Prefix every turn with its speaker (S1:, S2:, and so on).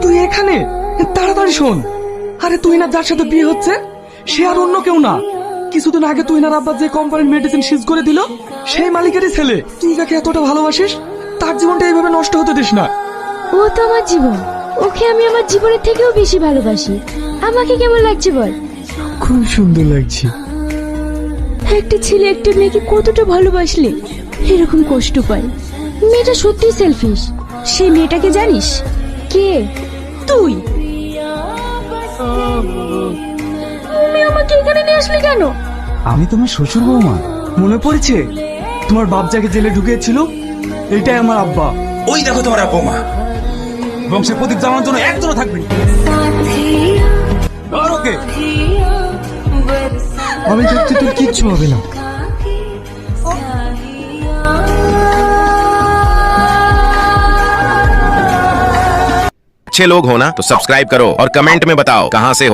S1: তুই এখানে? তাড়াতাড়ি শোন। আরে তুই না যার সাথে বিয়ে হচ্ছে সে আর অন্য কেউ না, কিছুদিন আগে তুই না আব্বা যে কোম্পানির মেডিসিন সিজ করে দিল সেই মালিকেরই ছেলে। তুই যাকে এতটা ভালোবাসিস তার জীবনটা এইভাবে নষ্ট হতে দিস না।
S2: ও তো আমার জীবন, ওকে আমি আমার জীবনের থেকেও বেশি ভালোবাসি। আমাকে কেমন লাগছে বল?
S1: খুব সুন্দর লাগছে।
S2: একটা ছেলে একটা মেয়েকে কতটা ভালোবাসলে এরকম কষ্ট পায়। মেয়েটা সত্যি সেলফিশ। সেই মেয়েটাকে জানিস? কে? তুই। তুমি আমাকে এখানে নিয়ে আসলে কেন?
S1: আমি তোমার শ্বশুর বৌমা। মনে পড়েছে তোমার বাপ যাকে জেলে ঢুকিয়েছিল? এটাই আমার আব্বা।
S3: ওই দেখো তোমার আব্বা মা।
S1: বংশের প্রদীপ জ্বালানোর জন্য একজনও থাকবে। ধর ওকে। আমি থাকতে তোর কিচ্ছু হবে না।
S4: अच्छे लोग हो ना तो सब्सक्राइब करो और कमेंट में बताओ कहां से हो।